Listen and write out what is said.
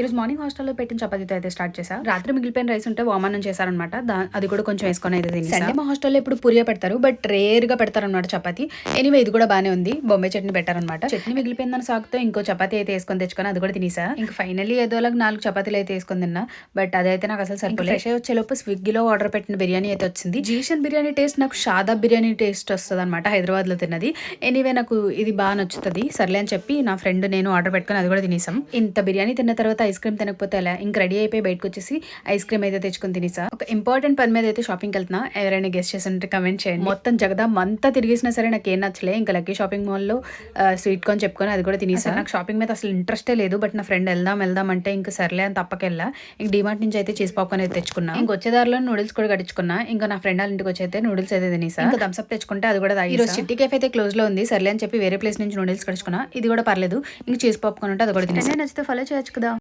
ఈరోజు మార్నింగ్ హాస్టల్లో పెట్టిన చపాతీతో అయితే స్టార్ట్ చేశా. రాత్రి మిగిలిపోయిన రైస్ ఉంటే వామన్నం చేశారనమాట. అది కూడా కొంచెం వేసుకొని అయితే తినేసా. సండే మా హాస్టల్లో ఇప్పుడు పూరియా పెడతారు, బట్ రేర్ గా పెడతారనమాట చపాతీ. ఎనీవే ఇది కూడా బానే ఉంది. బొంబాయి చట్నీ పెట్టారనమాట. చట్నీ మిగిలిపోయిందని సాకుతో ఇంకో చపాతీ అయితే వేసుకొని తెచ్చుకొని అది కూడా తినేసా. ఇంకా ఫైనల్లీ ఏదోలాగా 4 చపాతీలు అయితే వేసుకొని తిన్నా. బట్ అదైతే నాకు అసలు సరిపోలేదు. ఫ్రెష్ అయ్యి వచ్చేలోపు స్విగ్గీలో ఆర్డర్ పెట్టిన బిర్యానీ అయితే వచ్చింది. జీషన్ బిర్యానీ టేస్ట్ నాకు షాదాబ్ బిర్యానీ టేస్ట్ వస్తుంది అనమాట, హైదరాబాద్ లో తిన్నది. ఎనీవే నాకు ఇది బాగా నచ్చుతుంది సర్లే అని చెప్పి నా ఫ్రెండ్ నేను ఆర్డర్ పెట్టుకుని అది కూడా తినేసాం. ఇంత బిర్యానీ తిన్న తర్వాత ఐస్ క్రీమ్ తినకపోతే ఎలా, ఇంక రెడీ అయిపోయి బయటకు వచ్చేసి ఐస్ క్రీమ్ అయితే తెచ్చుకొని తినేసా. ఒక ఇంపార్టెంట్ పని మీద అయితే షాపింగ్కి వెళ్తున్నా. ఎవరైనా గెస్ట్ చేస్తుంటే కమెంట్ చేయండి. మొత్తం జగదాంబ అంతా తిరిగేసినా సరే నాకు ఏం నచ్చలే. ఇంకా లక్కీ షాపింగ్ మాల్ లో స్వీట్ కార్న్ చెప్పుకొని అది కూడా తినేసా. నాకు షాపింగ్ మీద అసలు ఇంట్రెస్టే లేదు, బట్ నా ఫ్రెండ్ వెళ్దాం అంటే ఇంకా సర్లే అని తప్పకెళ్ళా. ఇంక డిమార్ట్ నుంచి అయితే చీజ్ పాప్కార్న్ అయితే తెచ్చుకున్నా. ఇంక వచ్చేదారిలో నూడిల్స్ కూడా కట్టించుకున్నా. ఇంకా నా ఫ్రెండ్ వాళ్ళ ఇంటికి వచ్చి అయితే నూడిల్స్ అయితే తినేసా. ఇంకా థమ్స్ అప్ తెచ్చుకుంటే అది కూడా తాగేసా. ఈరోజు చిట్టి కేఫ్ అయితే క్లోజ్ లో ఉంది, సర్లే అని చెప్పి వేరే ప్లేస్ నుంచి నూడిల్స్ కట్టించుకున్నా. ఇది కూడా పర్లేదు. ఇంక చీజ్ పాప్కార్న్ ఉంటే అది కూడా తినేసా. నచ్చితే ఫాలో చేయొచ్చు కదా.